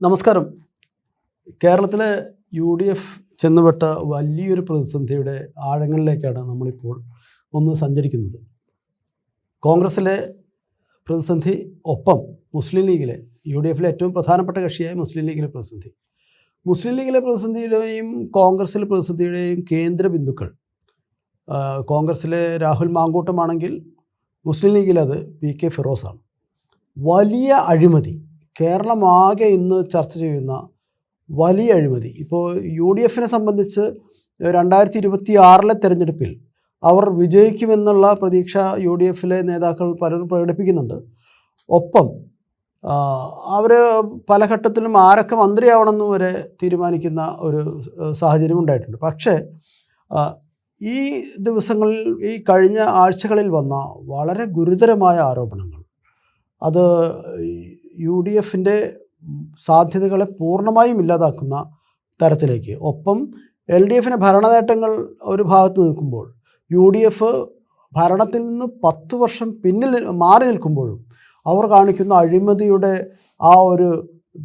നമസ്കാരം. കേരളത്തിലെ UDF ചെന്നുപെട്ട വലിയൊരു പ്രതിസന്ധിയുടെ ആഴങ്ങളിലേക്കാണ് നമ്മളിപ്പോൾ ഒന്ന് സഞ്ചരിക്കുന്നത്. കോൺഗ്രസിലെ പ്രതിസന്ധി, ഒപ്പം മുസ്ലിം ലീഗിലെ UDFിലെ ഏറ്റവും പ്രധാനപ്പെട്ട കക്ഷിയായ മുസ്ലിം ലീഗിലെ പ്രതിസന്ധി. മുസ്ലിം ലീഗിലെ പ്രതിസന്ധിയുടെയും കോൺഗ്രസിലെ പ്രതിസന്ധിയുടെയും കേന്ദ്ര ബിന്ദുക്കൾ കോൺഗ്രസിലെ രാഹുൽ മാങ്കൂട്ടമാണെങ്കിൽ മുസ്ലിം ലീഗിലത് PK ഫിറോസാണ്. വലിയ അഴിമതി, കേരളമാകെ ഇന്ന് ചർച്ച ചെയ്യുന്ന വലിയ അഴിമതി. ഇപ്പോൾ UDFിനെ സംബന്ധിച്ച് 2026 തെരഞ്ഞെടുപ്പിൽ അവർ വിജയിക്കുമെന്നുള്ള പ്രതീക്ഷ UDFിലെ നേതാക്കൾ പലരും പ്രകടിപ്പിക്കുന്നുണ്ട്. ഒപ്പം അവർ പല ഘട്ടത്തിലും ആരൊക്കെ മന്ത്രിയാവണമെന്ന് വരെ തീരുമാനിക്കുന്ന ഒരു സാഹചര്യം ഉണ്ടായിട്ടുണ്ട്. പക്ഷേ ഈ ദിവസങ്ങളിൽ, ഈ കഴിഞ്ഞ ആഴ്ചകളിൽ വന്ന വളരെ ഗുരുതരമായ ആരോപണങ്ങൾ അത് UDFിൻ്റെ സാധ്യതകളെ പൂർണ്ണമായും ഇല്ലാതാക്കുന്ന തരത്തിലേക്ക്, ഒപ്പം LDFിന് ഭരണനേട്ടങ്ങൾ ഒരു ഭാഗത്ത് നിൽക്കുമ്പോൾ UDF ഭരണത്തിൽ നിന്ന് 10 വർഷം മാറി നിൽക്കുമ്പോഴും അവർ കാണിക്കുന്ന അഴിമതിയുടെ ആ ഒരു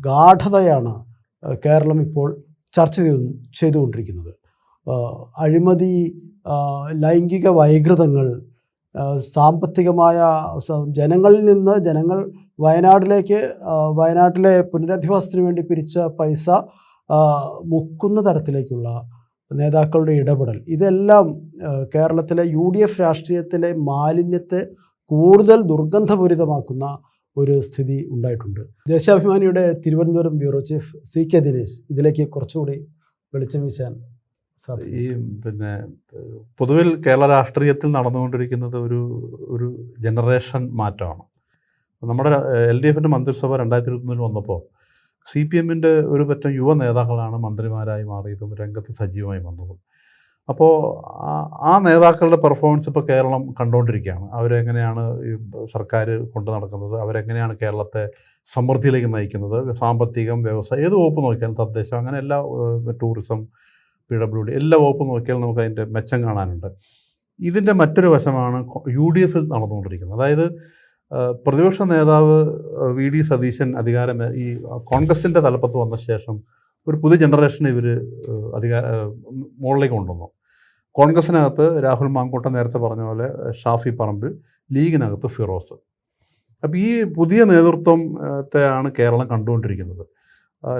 ഗാഢതയാണ് കേരളം ഇപ്പോൾ ചർച്ച ചെയ്തുകൊണ്ടിരിക്കുന്നത്. അഴിമതി, ലൈംഗിക വൈകൃതങ്ങൾ, സാമ്പത്തികമായ ജനങ്ങളിൽ നിന്ന് വയനാട്ടിലെ പുനരധിവാസത്തിന് വേണ്ടി പിരിച്ച പൈസ മുക്കുന്ന തരത്തിലേക്കുള്ള നേതാക്കളുടെ ഇടപെടൽ, ഇതെല്ലാം കേരളത്തിലെ UDF രാഷ്ട്രീയത്തിലെ മാലിന്യത്തെ കൂടുതൽ ദുർഗന്ധപൂരിതമാക്കുന്ന ഒരു സ്ഥിതി ഉണ്ടായിട്ടുണ്ട്. ദേശാഭിമാനിയുടെ Thiruvananthapuram bureau chief CK Dinesh ഇതിലേക്ക് കുറച്ചുകൂടി വെളിച്ചം വീശാൻ സാധിക്കും. പൊതുവിൽ കേരള രാഷ്ട്രീയത്തിൽ നടന്നുകൊണ്ടിരിക്കുന്നത് ഒരു ജനറേഷൻ മാറ്റമാണ്. നമ്മുടെ LDFിൻ്റെ മന്ത്രിസഭ 2021 വന്നപ്പോൾ CPMൻ്റെ ഒരു പറ്റം യുവ നേതാക്കളാണ് മന്ത്രിമാരായി മാറിയതും രംഗത്ത് സജീവമായി വന്നതും. അപ്പോൾ ആ നേതാക്കളുടെ പെർഫോമൻസ് ഇപ്പോൾ കേരളം കണ്ടുകൊണ്ടിരിക്കുകയാണ്. അവരെങ്ങനെയാണ് ഈ സർക്കാർ കൊണ്ടു നടക്കുന്നത്, അവരെങ്ങനെയാണ് കേരളത്തെ സമൃദ്ധിയിലേക്ക് നയിക്കുന്നത്, സാമ്പത്തികം, വ്യവസായം, ഏത് വകുപ്പ് നോക്കിയാലും, തദ്ദേശം, അങ്ങനെ എല്ലാ, ടൂറിസം, PWD, എല്ലാ വകുപ്പ് നോക്കിയാലും നമുക്ക് അതിൻ്റെ മെച്ചം കാണാനുണ്ട്. ഇതിൻ്റെ മറ്റൊരു വശമാണ് UDFിൽ നടന്നുകൊണ്ടിരിക്കുന്നത്. അതായത് പ്രതിപക്ഷ നേതാവ് VD സതീശൻ ഈ കോൺഗ്രസിൻ്റെ തലപ്പത്ത് വന്ന ശേഷം ഒരു പുതിയ ജനറേഷനെ ഇവർ മുകളിലേക്ക് കൊണ്ടുവന്നു. കോൺഗ്രസിനകത്ത് രാഹുൽ മാങ്കൂട്ടം നേരത്തെ പറഞ്ഞ പോലെ ഷാഫി പറമ്പിൽ, ലീഗിനകത്ത് ഫിറോസ്. അപ്പോൾ ഈ പുതിയ നേതൃത്വത്തെയാണ് കേരളം കണ്ടുകൊണ്ടിരിക്കുന്നത്.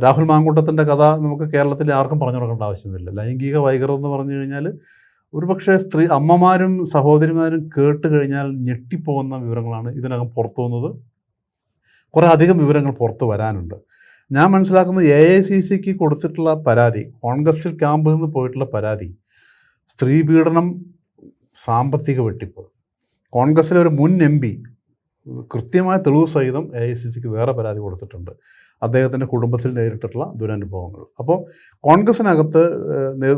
രാഹുൽ മാങ്കൂട്ടത്തിൻ്റെ കഥ നമുക്ക് കേരളത്തിൽ ആർക്കും പറഞ്ഞു കൊടുക്കേണ്ട ആവശ്യമില്ല. ലൈംഗിക വൈകൃതം എന്ന് പറഞ്ഞു കഴിഞ്ഞാൽ ഒരുപക്ഷെ അമ്മമാരും സഹോദരിമാരും കേട്ട് കഴിഞ്ഞാൽ ഞെട്ടിപ്പോകുന്ന വിവരങ്ങളാണ് ഇതിനകം പുറത്തു വന്നത്. കുറേ അധികം വിവരങ്ങൾ പുറത്തു വരാനുണ്ട്. ഞാൻ മനസ്സിലാക്കുന്നത് AICCക്ക് കൊടുത്തിട്ടുള്ള പരാതി, കോൺഗ്രസിൽ ക്യാമ്പിൽ നിന്ന് പോയിട്ടുള്ള പരാതി, സ്ത്രീപീഡനം, സാമ്പത്തിക വെട്ടിപ്പ്. കോൺഗ്രസിലെ ഒരു മുൻ MP കൃത്യമായ തെളിവ് സഹിതം AICCക്ക് വേറെ പരാതി കൊടുത്തിട്ടുണ്ട്, അദ്ദേഹത്തിൻ്റെ കുടുംബത്തിൽ നേരിട്ടിട്ടുള്ള ദുരനുഭവങ്ങൾ. അപ്പോൾ കോൺഗ്രസിനകത്ത്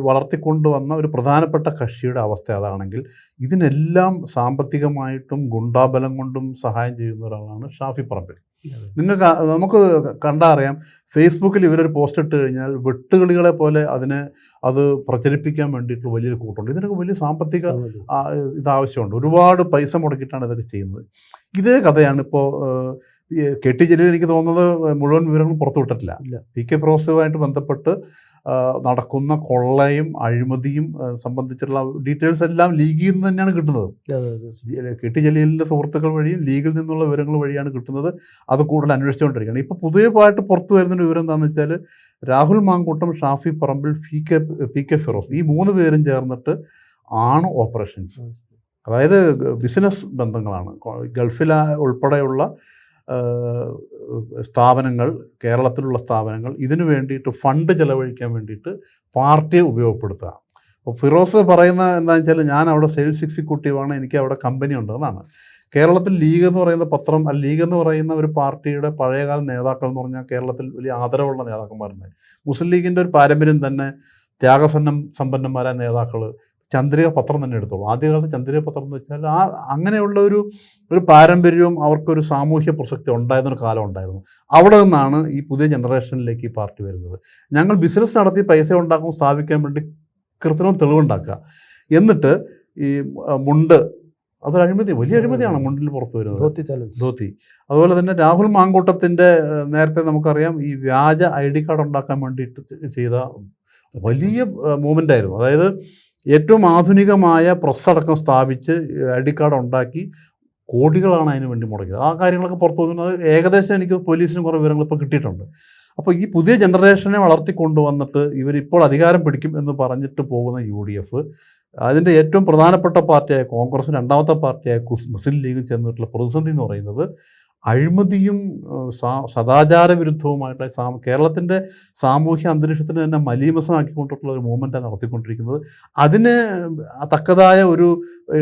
വളർത്തിക്കൊണ്ടുവന്ന ഒരു പ്രധാനപ്പെട്ട കക്ഷിയുടെ അവസ്ഥ അതാണെങ്കിൽ ഇതിനെല്ലാം സാമ്പത്തികമായിട്ടും ഗുണ്ടാബലം കൊണ്ടും സഹായം ചെയ്യുന്ന ഒരാളാണ് ഷാഫി പറമ്പിൽ. നമുക്ക് കണ്ടറിയാം, ഫേസ്ബുക്കിൽ ഇവരൊരു പോസ്റ്റ് ഇട്ട് കഴിഞ്ഞാൽ വെട്ടുകളികളെ പോലെ അത് പ്രചരിപ്പിക്കാൻ വേണ്ടിയിട്ടുള്ള വലിയൊരു കൂട്ടമുണ്ട്. ഇതിനൊക്കെ വലിയ സാമ്പത്തിക ഇതാവശ്യമുണ്ട്. ഒരുപാട് പൈസ മുടക്കിയിട്ടാണ് ഇതൊക്കെ ചെയ്യുന്നത്. ഇതേ കഥയാണ് ഇപ്പോൾ KT ജലീൽ എനിക്ക് തോന്നുന്നത് മുഴുവൻ വിവരങ്ങളും പുറത്തു വിട്ടിട്ടില്ല. PK ഫിറോസുമായിട്ട് ബന്ധപ്പെട്ട് നടക്കുന്ന കൊള്ളയും അഴിമതിയും സംബന്ധിച്ചുള്ള ഡീറ്റെയിൽസ് എല്ലാം ലീഗിൽ നിന്ന് തന്നെയാണ് കിട്ടുന്നത്. KT ജലീലിൻ്റെ സുഹൃത്തുക്കൾ വഴിയും ലീഗിൽ നിന്നുള്ള വിവരങ്ങൾ വഴിയാണ് കിട്ടുന്നത്. അത് കൂടുതൽ അന്വേഷിച്ചുകൊണ്ടിരിക്കുകയാണ്. ഇപ്പോൾ പുതിയതായിട്ട് പുറത്തു വരുന്നൊരു വിവരം എന്താണെന്ന് വെച്ചാൽ രാഹുൽ മാങ്കൂട്ടം, ഷാഫി പറമ്പിൽ, PK ഫിറോസ്, ഈ 3 പേരും ചേർന്നിട്ട് ആണ് ഓപ്പറേഷൻസ്. അതായത് ബിസിനസ് ബന്ധങ്ങളാണ്. ഗൾഫിൽ ഉൾപ്പെടെയുള്ള സ്ഥാപനങ്ങൾ, കേരളത്തിലുള്ള സ്ഥാപനങ്ങൾ ഇതിനു വേണ്ടിയിട്ട് ഫണ്ട് ചെലവഴിക്കാൻ വേണ്ടിയിട്ട് പാർട്ടിയെ ഉപയോഗപ്പെടുത്തുക. അപ്പോൾ ഫിറോസ് പറയുന്ന എന്താണെന്ന് വെച്ചാൽ, ഞാൻ അവിടെ സെയിൽസ് എക്സിക്യൂട്ടീവാണ്, എനിക്ക് അവിടെ കമ്പനി ഉണ്ട് എന്നാണ്. കേരളത്തിൽ ലീഗ് എന്ന് പറയുന്ന പത്രം, ലീഗ് എന്ന് പറയുന്ന ഒരു പാർട്ടിയുടെ പഴയകാല നേതാക്കൾ എന്ന് പറഞ്ഞാൽ കേരളത്തിൽ വലിയ ആദരവുള്ള നേതാക്കന്മാരുണ്ട്. മുസ്ലിം ലീഗിൻ്റെ ഒരു പാരമ്പര്യം തന്നെ സമ്പന്നന്മാരായ നേതാക്കൾ ചന്ദ്രിക പത്രം തന്നെ എടുത്തോളൂ. ആദ്യകാലത്ത് ചന്ദ്രിക പത്രം എന്ന് വെച്ചാൽ അങ്ങനെയുള്ള ഒരു പാരമ്പര്യവും അവർക്കൊരു സാമൂഹ്യ പ്രസക്തി ഉണ്ടായിരുന്നൊരു കാലം ഉണ്ടായിരുന്നു. അവിടെ നിന്നാണ് ഈ പുതിയ ജനറേഷനിലേക്ക് ഈ പാർട്ടി വരുന്നത്. ഞങ്ങൾ ബിസിനസ് നടത്തി പൈസ ഉണ്ടാക്കും, സ്ഥാപിക്കാൻ വേണ്ടി കൃത്രിമം തെളിവുണ്ടാക്കുക, എന്നിട്ട് ഈ മുണ്ട് അതൊരു അഴിമതി, വലിയ അഴിമതിയാണ് മുണ്ടിൽ പുറത്തു വരുന്നത്. ധോത്തി. അതുപോലെ തന്നെ രാഹുൽ മാങ്കൂട്ടത്തിൻ്റെ നേരത്തെ നമുക്കറിയാം ഈ വ്യാജ ID കാർഡ് ഉണ്ടാക്കാൻ വേണ്ടിയിട്ട് ചെയ്ത വലിയ മൂവ്മെൻ്റ് ആയിരുന്നു. അതായത് ഏറ്റവും ആധുനികമായ പ്രസ് അടക്കം സ്ഥാപിച്ച് ID കാർഡ് ഉണ്ടാക്കി കോടികളാണ് അതിന് വേണ്ടി മുടക്കിയത്. ആ കാര്യങ്ങളൊക്കെ പുറത്തു വന്നത് ഏകദേശം എനിക്ക് പോലീസിന് കുറേ വിവരങ്ങൾ ഇപ്പോൾ കിട്ടിയിട്ടുണ്ട്. അപ്പോൾ ഈ പുതിയ ജനറേഷനെ വളർത്തിക്കൊണ്ടുവന്നിട്ട് ഇവരിപ്പോൾ അധികാരം പിടിക്കും എന്ന് പറഞ്ഞിട്ട് പോകുന്ന UDF, അതിൻ്റെ ഏറ്റവും പ്രധാനപ്പെട്ട പാർട്ടിയായ കോൺഗ്രസ്, രണ്ടാമത്തെ പാർട്ടിയായ മുസ്ലിം ലീഗും ചേർന്നിട്ടുള്ള പ്രതിസന്ധി എന്ന് പറയുന്നത് അഴിമതിയും സദാചാര വിരുദ്ധവുമായിട്ടുള്ള കേരളത്തിൻ്റെ സാമൂഹ്യ അന്തരീക്ഷത്തിന് തന്നെ മലീമസമാക്കിക്കൊണ്ടിട്ടുള്ള ഒരു മൂവ്മെൻറ്റാണ് നടത്തിക്കൊണ്ടിരിക്കുന്നത്. അതിന് തക്കതായ ഒരു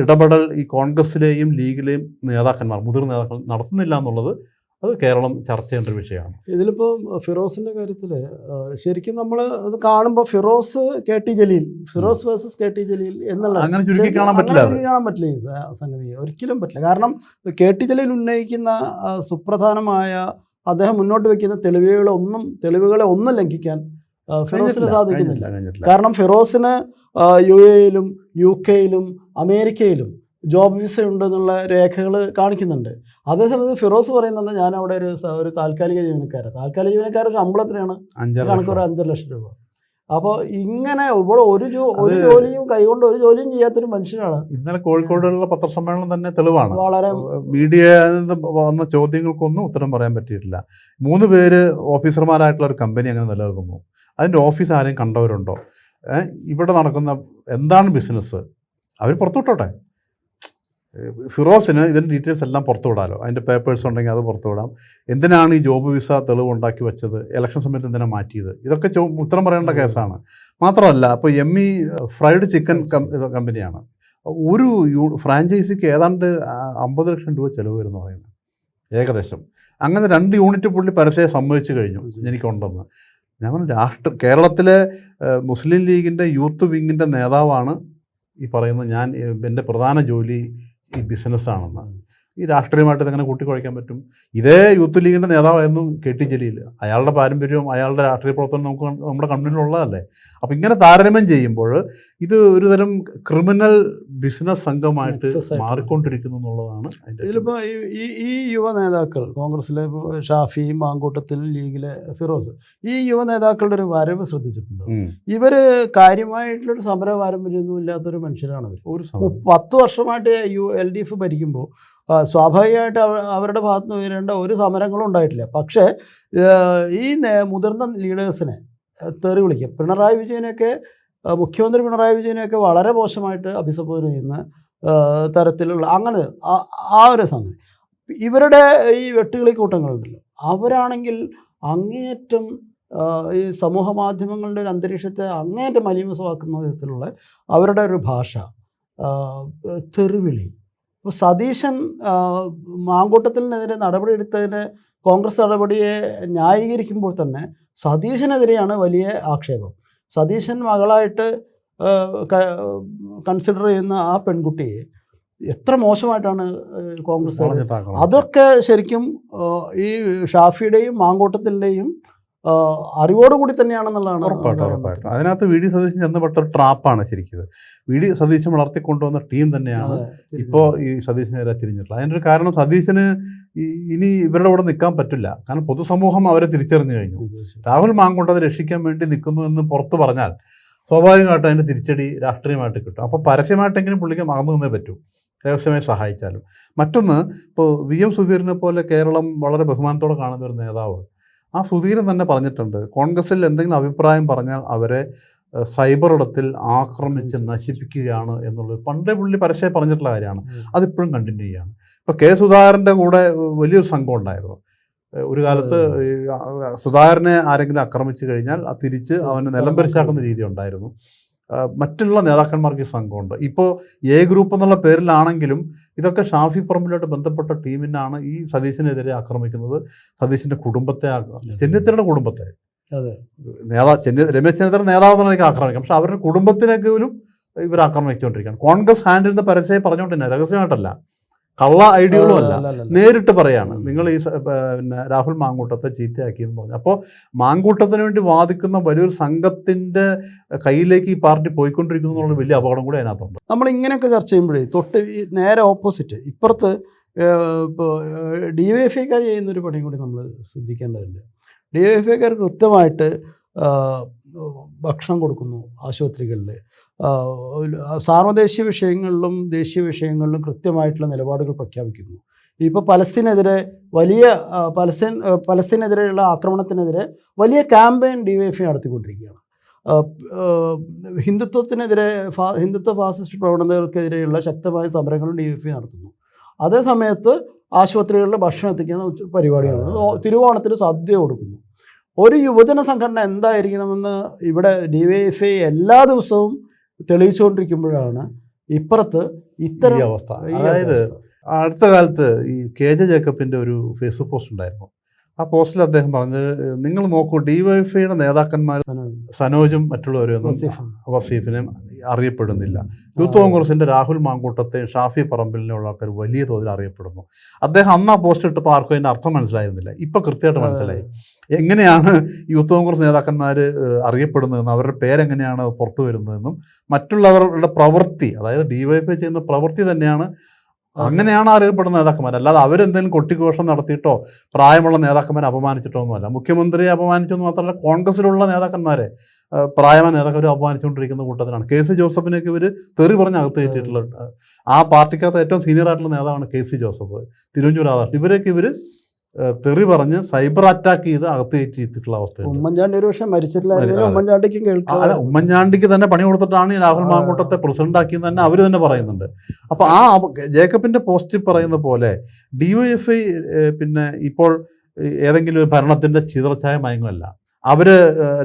ഇടപെടൽ ഈ കോൺഗ്രസിലെയും ലീഗിലെയും നേതാക്കന്മാർ, മുതിർന്ന നേതാക്കൾ നടത്തുന്നില്ല എന്നുള്ളത് അത് കേരളം ചർച്ച ചെയ്യേണ്ട ഒരു വിഷയമാണ്. ഇതിലിപ്പോൾ ഫിറോസിൻ്റെ കാര്യത്തിൽ ശരിക്കും നമ്മൾ അത് കാണുമ്പോൾ Firoz KT Jaleel, Firoz versus KT Jaleel എന്നുള്ള അങ്ങനെ ചുരുക്കി കാണാൻ പറ്റില്ല ഈ സംഗതി, ഒരിക്കലും പറ്റില്ല. കാരണം KT ജലീൽ ഉന്നയിക്കുന്ന സുപ്രധാനമായ അദ്ദേഹം മുന്നോട്ട് വയ്ക്കുന്ന തെളിവുകളെ ഒന്നും ലംഘിക്കാൻ ഫിറോസിന് സാധിക്കുന്നില്ല. കാരണം ഫിറോസിന് UAE-യിലും UK-യിലും അമേരിക്കയിലും ജോബ് വിസ ഉണ്ടെന്നുള്ള രേഖകൾ കാണിക്കുന്നുണ്ട്. അതേസമയത്ത് ഫിറോസ് പറയുന്നത് ഞാൻ അവിടെ ഒരു താൽക്കാലിക ജീവനക്കാരുടെ ശമ്പളത്തിനാണ് കണക്ക് ഒരു 5 ലക്ഷം രൂപ. അപ്പോൾ ഇങ്ങനെ ഇവിടെ ഒരു ജോലിയും കൈകൊണ്ട് ഒരു ജോലിയും ചെയ്യാത്തൊരു മനുഷ്യനാണ്. ഇന്നലെ കോഴിക്കോടുള്ള പത്രസമ്മേളനം തന്നെ തെളിവാണ്. വളരെ മീഡിയ വന്ന ചോദ്യങ്ങൾക്കൊന്നും ഉത്തരം പറയാൻ പറ്റിയിട്ടില്ല. 3 പേര് ഓഫീസർമാരായിട്ടുള്ള ഒരു കമ്പനി അങ്ങനെ നിലനിൽക്കുന്നു. അതിൻ്റെ ഓഫീസ് ആരെയും കണ്ടവരുണ്ടോ? ഇവിടെ നടക്കുന്ന എന്താണ് ബിസിനസ്, അവർ പുറത്തുവിട്ടോട്ടെ. ഫിറോസിന് ഇതിൻ്റെ ഡീറ്റെയിൽസ് എല്ലാം പുറത്തുവിടാമല്ലോ. അതിൻ്റെ പേപ്പേഴ്സ് ഉണ്ടെങ്കിൽ അത് പുറത്തുവിടാം. എന്തിനാണ് ഈ ജോബ് വിസ തെളിവ് ഉണ്ടാക്കി വെച്ചത്, ഇലക്ഷൻ സമയത്ത് എന്തിനാണ് മാറ്റിയത്, ഇതൊക്കെ ഉത്തരം പറയേണ്ട കേസാണ്. മാത്രമല്ല ഇപ്പോൾ ME ഫ്രൈഡ് ചിക്കൻ കമ്പനിയാണ്. ഒരു ഫ്രാഞ്ചൈസിക്ക് ഏതാണ്ട് 50 ലക്ഷം രൂപ ചിലവ് വരുമെന്ന് പറയുന്നത് ഏകദേശം. അങ്ങനെ 2 യൂണിറ്റ് പുള്ളി പരസ്യം സമ്മതിച്ചു കഴിഞ്ഞു എനിക്കുണ്ടെന്ന്. ഞങ്ങൾ കേരളത്തിലെ മുസ്ലിം ലീഗിൻ്റെ യൂത്ത് വിങ്ങിൻ്റെ നേതാവാണ് ഈ പറയുന്നത്. എൻ്റെ പ്രധാന ജോലി ഈ ബിസിനസ്സാണെന്ന്. ഈ രാഷ്ട്രീയമായിട്ട് ഇതെങ്ങനെ കൂട്ടിക്കുഴയ്ക്കാൻ പറ്റും? ഇതേ യൂത്ത് ലീഗിൻ്റെ നേതാവായിരുന്നു KT ജലീൽ. അയാളുടെ പാരമ്പര്യവും അയാളുടെ രാഷ്ട്രീയ പ്രവർത്തനം നമ്മുടെ കണ്ണിലുള്ളതല്ലേ. അപ്പോൾ ഇങ്ങനെ താരതമ്യം ചെയ്യുമ്പോൾ ഇത് ഒരുതരം ക്രിമിനൽ ബിസിനസ് സംഘമായിട്ട് മാറിക്കൊണ്ടിരിക്കുന്നു എന്നുള്ളതാണ്. ഇതിലിപ്പോൾ ഈ യുവ നേതാക്കൾ, കോൺഗ്രസിലെ ഷാഫി, മാങ്കൂട്ടത്തിൽ, ലീഗിലെ ഫിറോസ്, ഈ യുവ നേതാക്കളുടെ ഒരു വരവ് ശ്രദ്ധിച്ചിട്ടുണ്ടോ? ഇവർ കാര്യമായിട്ടുള്ളൊരു സമര പാരമ്പര്യമൊന്നും ഇല്ലാത്തൊരു മനുഷ്യരാണ് അവർ. 10 വർഷമായിട്ട് LDF ഭരിക്കുമ്പോൾ സ്വാഭാവികമായിട്ട് അവരുടെ ഭാഗത്ത് നിന്ന് ഉയരേണ്ട ഒരു സമരങ്ങളും ഉണ്ടായിട്ടില്ല. പക്ഷേ ഈ മുതിർന്ന ലീഡേഴ്സിനെ തെറി വിളിക്കുക, മുഖ്യമന്ത്രി പിണറായി വിജയനെയൊക്കെ വളരെ മോശമായിട്ട് അഭിസംബോധന ചെയ്യുന്ന തരത്തിലുള്ള അങ്ങനെ ആ ഒരു സംഗതി. ഇവരുടെ ഈ വെട്ടുകിളി കൂട്ടങ്ങളുണ്ടല്ലോ, അവരാണെങ്കിൽ അങ്ങേയറ്റം ഈ സമൂഹ മാധ്യമങ്ങളുടെ ഒരു അന്തരീക്ഷത്തെ അങ്ങേയറ്റം മലീമസമാക്കുന്ന വിധത്തിലുള്ള അവരുടെ ഒരു ഭാഷ, തെറിവിളി. ഇപ്പോൾ സതീശൻ മാങ്കൂട്ടത്തിനെതിരെ നടപടിയെടുത്തതിന് കോൺഗ്രസ് നടപടിയെ ന്യായീകരിക്കുമ്പോൾ തന്നെ സതീശനെതിരെയാണ് വലിയ ആക്ഷേപം. സതീശൻ മകളായിട്ട് കൺസിഡർ ചെയ്യുന്ന ആ പെൺകുട്ടിയെ എത്ര മോശമായിട്ടാണ് കോൺഗ്രസ്. അതൊക്കെ ശരിക്കും ഈ ഷാഫിയുടെയും മാങ്കൂട്ടത്തിൻ്റെയും അറിവോടുകൂടി തന്നെയാണെന്നുള്ളതാണ്. ഉറപ്പായിട്ടും അതിനകത്ത് VD സതീശൻ ചെന്നപ്പെട്ട ഒരു ട്രാപ്പാണ് ശരിക്കും. VD സതീശൻ വളർത്തിക്കൊണ്ടുവന്ന ടീം തന്നെയാണ് ഇപ്പോൾ ഈ സതീശനെതിരെ തിരിഞ്ഞിട്ടുള്ളത്. അതിൻ്റെ ഒരു കാരണം സതീശന് ഇനി ഇവരുടെ കൂടെ നിൽക്കാൻ പറ്റില്ല. കാരണം പൊതുസമൂഹം അവരെ തിരിച്ചറിഞ്ഞു കഴിഞ്ഞു. രാഹുൽ മാങ്കൂട്ടത്തെ രക്ഷിക്കാൻ വേണ്ടി നിൽക്കുന്നു എന്ന് പുറത്ത് പറഞ്ഞാൽ സ്വാഭാവികമായിട്ടും അതിൻ്റെ തിരിച്ചടി രാഷ്ട്രീയമായിട്ട് കിട്ടും. അപ്പോൾ പരസ്യമായിട്ടെങ്കിലും പുള്ളിക്ക് അകന്നു നിന്നേ പറ്റൂ, രഹസ്യമായി സഹായിച്ചാലും. മറ്റൊന്ന്, ഇപ്പോൾ VM സുധീറിനെ പോലെ കേരളം വളരെ ബഹുമാനത്തോടെ കാണുന്ന ഒരു നേതാവ്, ആ സുധീരൻ തന്നെ പറഞ്ഞിട്ടുണ്ട്, കോൺഗ്രസിൽ എന്തെങ്കിലും അഭിപ്രായം പറഞ്ഞാൽ അവരെ സൈബർ ഇടത്തിൽ ആക്രമിച്ച് നശിപ്പിക്കുകയാണ് എന്നുള്ളത് പണ്ടേ പുള്ളി പരസ്യമായി പറഞ്ഞിട്ടുള്ള കാര്യമാണ്. അതിപ്പോഴും കണ്ടിന്യൂ ചെയ്യുകയാണ്. ഇപ്പോൾ സുധാകരൻ്റെ കൂടെ വലിയൊരു സംഘം ഉണ്ടായിരുന്നു ഒരു കാലത്ത്. സുധാകരനെ ആരെങ്കിലും ആക്രമിച്ചു കഴിഞ്ഞാൽ തിരിച്ച് അവന് നിലംപരിശാക്കുന്ന രീതി ഉണ്ടായിരുന്നു. മറ്റുള്ള നേതാക്കന്മാർക്ക് ഈ സംഘമുണ്ട്. ഇപ്പോൾ ഗ്രൂപ്പ് എന്നുള്ള പേരിലാണെങ്കിലും ഇതൊക്കെ ഷാഫി പറമ്പിലുമായിട്ട് ബന്ധപ്പെട്ട ടീമിനാണ് ഈ സതീശനെതിരെ ആക്രമിക്കുന്നത്. സതീശൻ്റെ കുടുംബത്തെ, ചെന്നിത്തലയുടെ കുടുംബത്തെ, രമേശ് ചെന്നിത്തല നേതാവെന്നുള്ളതിലേക്ക് ആക്രമിക്കാം. പക്ഷെ അവരുടെ കുടുംബത്തിനൊക്കെ ഇവർ ആക്രമിച്ചുകൊണ്ടിരിക്കുകയാണ്. കോൺഗ്രസ് ഹാൻഡിൽ നിന്ന് പരസ്യമായി പറഞ്ഞുകൊണ്ട് തന്നെ, രഹസ്യമായിട്ടല്ല, കള്ള ഐഡിയകളും അല്ല, നേരിട്ട് പറയാണ് നിങ്ങൾ ഈ പിന്നെ രാഹുൽ മാങ്കൂട്ടത്തെ ചീത്തയാക്കി എന്ന് പറഞ്ഞു. അപ്പോൾ മാങ്കൂട്ടത്തിന് വേണ്ടി വാദിക്കുന്ന വലിയൊരു സംഘത്തിൻ്റെ കയ്യിലേക്ക് ഈ പാർട്ടി പോയിക്കൊണ്ടിരിക്കുന്നു എന്നുള്ള വലിയ അപകടം കൂടി അതിനകത്തുണ്ട്. നമ്മൾ ഇങ്ങനെയൊക്കെ ചർച്ച ചെയ്യുമ്പോഴേ തൊട്ട് ഈ നേരെ ഓപ്പോസിറ്റ് ഇപ്പുറത്ത് ഇപ്പോൾ DYFIക്കാർ ചെയ്യുന്നൊരു പണിയും കൂടി നമ്മൾ ശ്രദ്ധിക്കേണ്ടതുണ്ട്. DYFIക്കാർ കൃത്യമായിട്ട് ഭക്ഷണം കൊടുക്കുന്നു ആശുപത്രികളിൽ, സാർവദേശീയ വിഷയങ്ങളിലും ദേശീയ വിഷയങ്ങളിലും കൃത്യമായിട്ടുള്ള നിലപാടുകൾ പ്രഖ്യാപിക്കുന്നു. ഇപ്പോൾ പലസ്തീനെതിരെ വലിയ പലസ്തീനെതിരെയുള്ള ആക്രമണത്തിനെതിരെ വലിയ ക്യാമ്പയിൻ DYFI നടത്തിക്കൊണ്ടിരിക്കുകയാണ്. ഹിന്ദുത്വ ഫാസിസ്റ്റ് പ്രവണതകൾക്കെതിരെയുള്ള ശക്തമായ സമരങ്ങളും DYFI നടത്തുന്നു. അതേ സമയത്ത് ആശുപത്രികളിൽ ഭക്ഷണം എത്തിക്കുന്ന പരിപാടിയാണ്. തിരുവോണത്തിന് സദ്യ കൊടുക്കുന്നു. ഒരു യുവജന സംഘടന എന്തായിരിക്കണമെന്ന് ഇവിടെ DYFI എല്ലാ ദിവസവും തെളിയിച്ചുകൊണ്ടിരിക്കുമ്പോഴാണ് ഇപ്പുറത്ത് ഇത്തരം അവസ്ഥ. അതായത് അടുത്ത കാലത്ത് ഈ KJ ജേക്കബിൻ്റെ ഒരു ഫേസ്ബുക്ക് പോസ്റ്റ് ഉണ്ടായിരുന്നു. ആ പോസ്റ്റിൽ അദ്ദേഹം പറഞ്ഞത്, നിങ്ങൾ നോക്കൂ, DYFIയുടെ നേതാക്കന്മാർ സനോജും മറ്റുള്ളവരൊന്നും വസീഫിനെ അറിയപ്പെടുന്നില്ല. യൂത്ത് കോൺഗ്രസിൻ്റെ രാഹുൽ മാങ്കൂട്ടത്തെ ഷാഫി പറമ്പിലിനുള്ള ആൾക്കാർ വലിയ തോതിൽ അറിയപ്പെടുന്നു. അദ്ദേഹം അന്ന് ആ പോസ്റ്റ് ഇട്ടപ്പോൾ ആർക്കും അതിൻ്റെ അർത്ഥം മനസ്സിലായിരുന്നില്ല. ഇപ്പം കൃത്യമായിട്ട് മനസ്സിലായി എങ്ങനെയാണ് യൂത്ത് കോൺഗ്രസ് നേതാക്കന്മാർ അറിയപ്പെടുന്നതെന്നും അവരുടെ പേരെങ്ങനെയാണ് പുറത്തു വരുന്നതെന്നും മറ്റുള്ളവരുടെ പ്രവൃത്തി, അതായത് DYFI ചെയ്യുന്ന പ്രവൃത്തി തന്നെയാണ് അങ്ങനെയാണ് അറിയപ്പെടുന്ന നേതാക്കന്മാർ. അല്ലാതെ അവരെന്തെങ്കിലും കൊട്ടിഘോഷം നടത്തിയിട്ടോ പ്രായമുള്ള നേതാക്കന്മാരെ അപമാനിച്ചിട്ടോ ഒന്നുമല്ല. മുഖ്യമന്ത്രിയെ അപമാനിച്ചെന്ന് മാത്രമല്ല, കോൺഗ്രസിലുള്ള നേതാക്കന്മാരെ, പ്രായമായ നേതാക്കന്മാരെ അപമാനിച്ചുകൊണ്ടിരിക്കുന്ന കൂട്ടത്തിലാണ്. KC ജോസഫിനെയൊക്കെ ഇവർ തെറി പറഞ്ഞ് അകത്ത് കയറ്റിയിട്ടുള്ള, ആ പാർട്ടിക്കകത്ത് ഏറ്റവും സീനിയർ ആയിട്ടുള്ള നേതാവാണ് KC ജോസഫ്, തിരുവഞ്ചൂർ രാധാകൃഷ്ണൻ. ഇവരൊക്കെ ഇവർ തെറി പറഞ്ഞ് സൈബർ അറ്റാക്ക് ചെയ്ത് അകത്ത് കയറ്റിയിട്ടുള്ള അവസ്ഥ. ഉമ്മൻചാണ്ടി ഒരു പക്ഷേ മരിച്ചിട്ടില്ല, ഉമ്മൻചാണ്ടിക്കും കേൾക്കാം. അല്ല, ഉമ്മൻചാണ്ടിക്ക് തന്നെ പണി കൊടുത്തിട്ടാണ് ഈ രാഹുൽ മാങ്കൂട്ടത്തെ പ്രസിഡന്റ് ആക്കിയെന്ന് തന്നെ അവർ തന്നെ പറയുന്നുണ്ട്. അപ്പോൾ ആ ജേക്കബിൻ്റെ പോസ്റ്റിൽ പറയുന്ന പോലെ DYFI പിന്നെ ഇപ്പോൾ ഏതെങ്കിലും ഒരു ഭരണത്തിൻ്റെ ചിതർച്ചായ മയങ്ങമല്ല. അവർ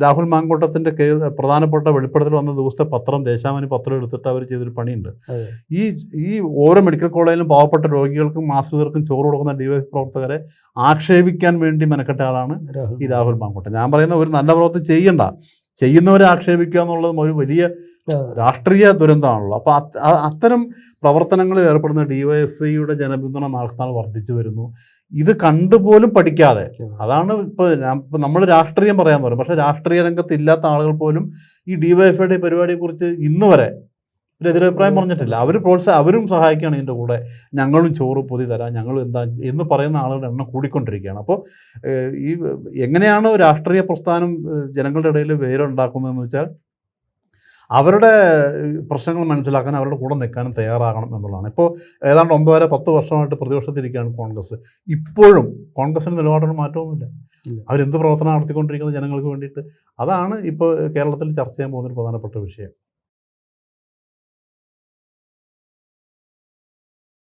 രാഹുൽ മാങ്കൂട്ടത്തിൻ്റെ പ്രധാനപ്പെട്ട വെളിപ്പെടുത്തൽ വന്ന ദിവസത്തെ പത്രം, ദേശാഭിമാനി പത്രം എടുത്തിട്ട് അവർ ചെയ്തൊരു പണിയുണ്ട്. ഈ ഓരോ മെഡിക്കൽ കോളേജിലും പാവപ്പെട്ട രോഗികൾക്കും ആശ്രിതർക്കും ചോറ് കൊടുക്കുന്ന DYFI പ്രവർത്തകരെ ആക്ഷേപിക്കാൻ വേണ്ടി മെനക്കെട്ട ആളാണ് ഈ രാഹുൽ മാങ്കൂട്ടം. ഞാൻ പറയുന്ന ഒരു നല്ല പ്രവൃത്തി ചെയ്യുന്നവരെ ആക്ഷേപിക്കുക എന്നുള്ളത് ഒരു വലിയ രാഷ്ട്രീയ ദുരന്തമാണല്ലോ. അപ്പോൾ അത്തരം പ്രവർത്തനങ്ങളിൽ ഏർപ്പെടുന്ന DYFIയുടെ ജനപിന്തുണ നാൾക്കുനാൾ വർദ്ധിച്ചു വരുന്നു. ഇത് കണ്ടുപോലും പഠിക്കാതെ, അതാണ് ഇപ്പോൾ നമ്മൾ രാഷ്ട്രീയം പറയാൻ പറയും, പക്ഷേ രാഷ്ട്രീയ രംഗത്ത് ഇല്ലാത്ത ആളുകൾ പോലും ഈ DYFIയുടെ പരിപാടിയെക്കുറിച്ച് ഇന്ന് വരെ ഒരു എതിരഭിപ്രായം പറഞ്ഞിട്ടില്ല. അവരും സഹായിക്കുകയാണ് ഇതിൻ്റെ കൂടെ, ഞങ്ങളും ചോറ് പൊതി തരാം, ഞങ്ങളും എന്താ എന്ന് പറയുന്ന ആളുകളുടെ എണ്ണം കൂടിക്കൊണ്ടിരിക്കുകയാണ്. അപ്പോൾ ഈ എങ്ങനെയാണ് രാഷ്ട്രീയ പ്രസ്ഥാനം ജനങ്ങളുടെ ഇടയിൽ വേരുണ്ടാക്കുന്നതെന്ന് വെച്ചാൽ അവരുടെ പ്രശ്നങ്ങൾ മനസ്സിലാക്കാൻ അവരുടെ കൂടെ നിൽക്കാനും തയ്യാറാകണം എന്നുള്ളതാണ്. ഇപ്പോൾ ഏതാണ്ട് 9-10 വർഷമായിട്ട് പ്രതിപക്ഷത്തിരിക്കുകയാണ് കോൺഗ്രസ്. ഇപ്പോഴും കോൺഗ്രസിൻ്റെ നിലപാടിന് മാറ്റമൊന്നുമില്ല. അവരെന്ത് പ്രവർത്തനം നടത്തിക്കൊണ്ടിരിക്കുന്നത് ജനങ്ങൾക്ക് വേണ്ടിയിട്ട്. അതാണ് ഇപ്പോൾ കേരളത്തിൽ ചർച്ച ചെയ്യാൻ പോകുന്നൊരു പ്രധാനപ്പെട്ട വിഷയം.